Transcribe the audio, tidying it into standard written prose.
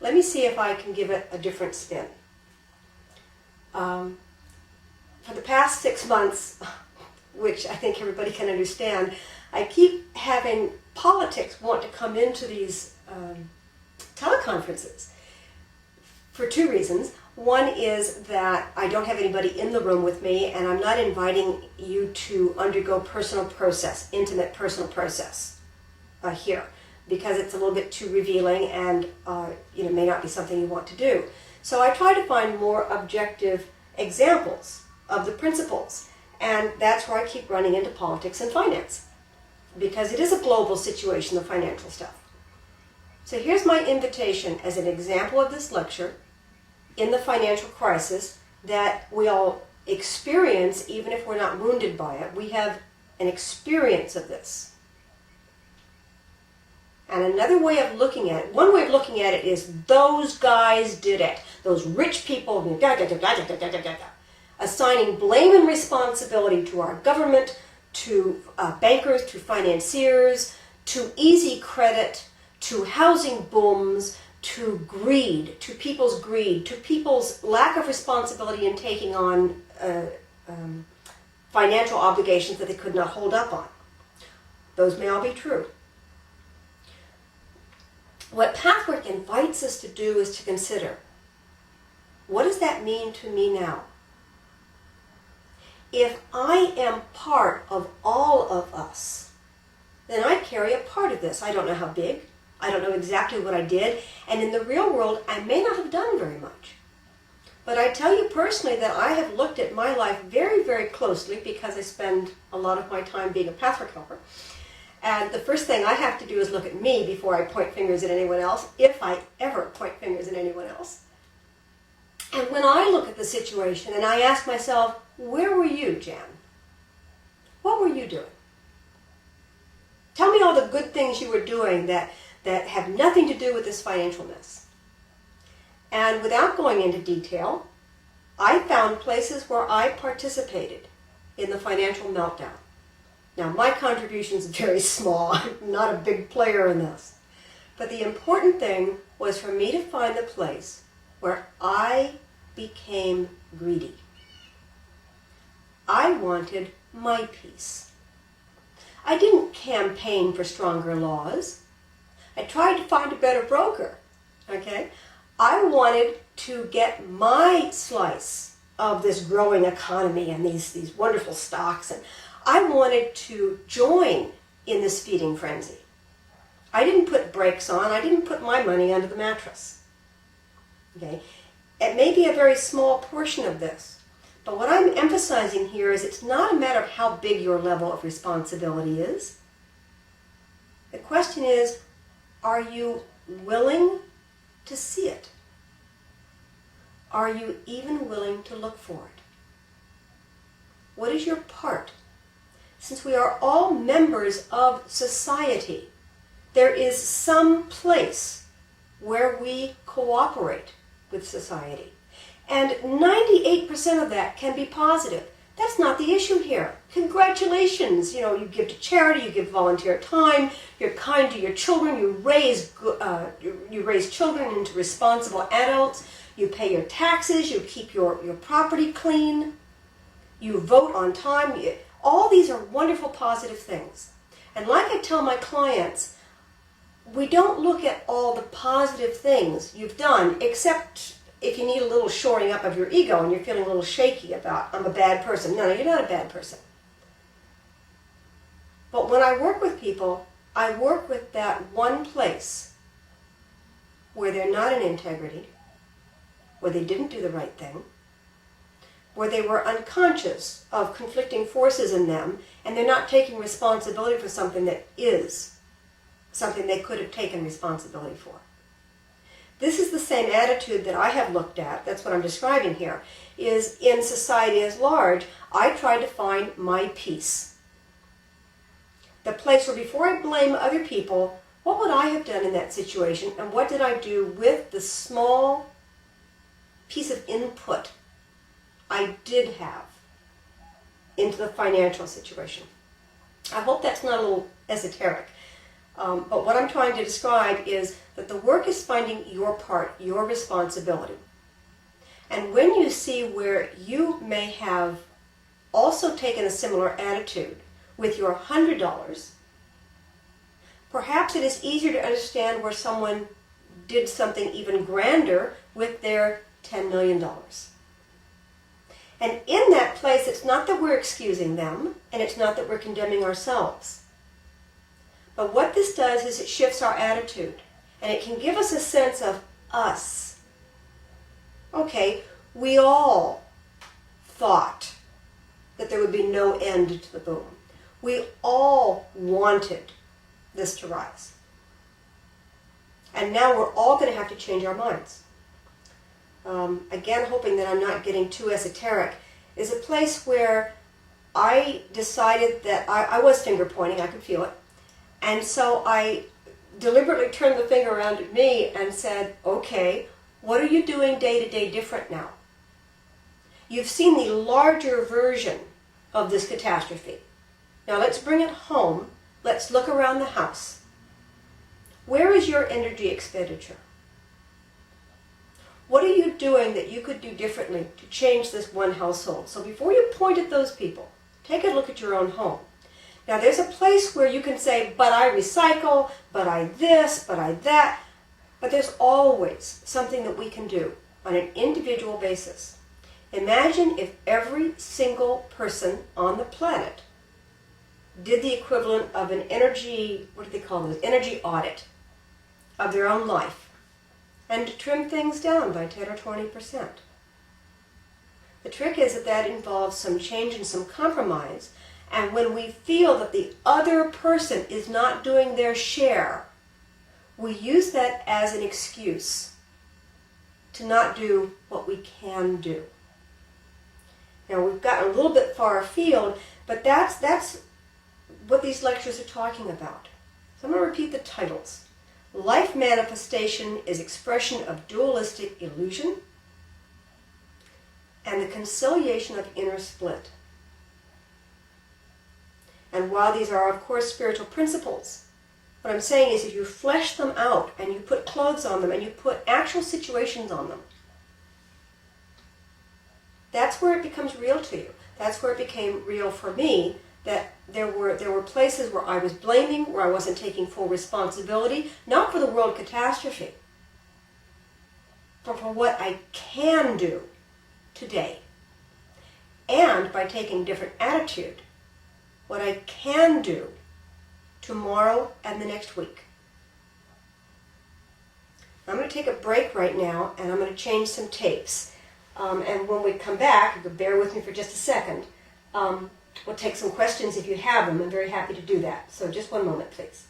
let me see if I can give it a different spin. For the past 6 months, which I think everybody can understand, I keep having politics want to come into these teleconferences for two reasons. One is that I don't have anybody in the room with me, and I'm not inviting you to undergo intimate personal process here, because it's a little bit too revealing and may not be something you want to do. So I try to find more objective examples of the principles, and that's where I keep running into politics and finance, because it is a global situation, the financial stuff. So here's my invitation as an example of this lecture in the financial crisis that we all experience, even if we're not wounded by it. We have an experience of this. And another way of looking at it, one way of looking at it is those guys did it. Those rich people, assigning blame and responsibility to our government, to bankers, to financiers, to easy credit, to housing booms, to greed, to people's lack of responsibility in taking on financial obligations that they could not hold up on. Those may all be true. What Pathwork invites us to do is to consider, what does that mean to me now? If I am part of all of us, then I carry a part of this. I don't know how big. I don't know exactly what I did. And in the real world, I may not have done very much. But I tell you personally that I have looked at my life very, very closely, because I spend a lot of my time being a Pathwork helper. And the first thing I have to do is look at me before I point fingers at anyone else, if I ever point fingers at anyone else. And when I look at the situation and I ask myself, where were you, Jan? What were you doing? Tell me all the good things you were doing that have nothing to do with this financial mess. And without going into detail, I found places where I participated in the financial meltdown. Now, my contribution is very small. I'm not a big player in this. But the important thing was for me to find the place where I became greedy. I wanted my peace. I didn't campaign for stronger laws. I tried to find a better broker, okay? I wanted to get my slice of this growing economy and these wonderful stocks, and I wanted to join in this feeding frenzy. I didn't put brakes on. I didn't put my money under the mattress. Okay? It may be a very small portion of this, but what I'm emphasizing here is it's not a matter of how big your level of responsibility is. The question is, are you willing to see it? Are you even willing to look for it? What is your part? Since we are all members of society, there is some place where we cooperate with society. And 98% of that can be positive. That's not the issue here. Congratulations. You give to charity, you give volunteer time, you're kind to your children, you raise children into responsible adults, you pay your taxes, you keep your property clean, you vote on time. All these are wonderful, positive things. And like I tell my clients, we don't look at all the positive things you've done, except if you need a little shoring up of your ego and you're feeling a little shaky about, I'm a bad person. No, you're not a bad person. But when I work with people, I work with that one place where they're not in integrity, where they didn't do the right thing, where they were unconscious of conflicting forces in them, and they're not taking responsibility for something that is something they could have taken responsibility for. This is the same attitude that I have looked at, that's what I'm describing here, is in society as large. I try to find my peace. The place where before I blame other people, what would I have done in that situation, and what did I do with the small piece of input I did have into the financial situation. I hope that's not a little esoteric. But what I'm trying to describe is that the work is finding your part, your responsibility. And when you see where you may have also taken a similar attitude with your $100, perhaps it is easier to understand where someone did something even grander with their $10 million. And in that place, it's not that we're excusing them, and it's not that we're condemning ourselves. But what this does is it shifts our attitude, and it can give us a sense of us. Okay, we all thought that there would be no end to the boom. We all wanted this to rise. And now we're all going to have to change our minds. Again, hoping that I'm not getting too esoteric, is a place where I decided that I was finger pointing, I could feel it. And so I deliberately turned the finger around at me and said, okay, what are you doing day to day different now? You've seen the larger version of this catastrophe. Now let's bring it home. Let's look around the house. Where is your energy expenditure? What are you doing that you could do differently to change this one household? So before you point at those people, take a look at your own home. Now there's a place where you can say, but I recycle, but I this, but I that. But there's always something that we can do on an individual basis. Imagine if every single person on the planet did the equivalent of an energy, what do they call this, energy audit of their own life, and to trim things down by 10 or 20%. The trick is that involves some change and some compromise, and when we feel that the other person is not doing their share, we use that as an excuse to not do what we can do. Now we've gotten a little bit far afield, but that's what these lectures are talking about. So I'm going to repeat the titles. Life manifestation is expression of dualistic illusion, and the conciliation of inner split. And while these are, of course, spiritual principles, what I'm saying is if you flesh them out and you put clothes on them and you put actual situations on them, that's where it becomes real to you. That's where it became real for me, that there were places where I was blaming, where I wasn't taking full responsibility, not for the world catastrophe, but for what I can do today. And by taking different attitude, what I can do tomorrow and the next week. I'm going to take a break right now, and I'm going to change some tapes. And when we come back, you can bear with me for just a second, we'll take some questions if you have them. I'm very happy to do that. So just one moment, please.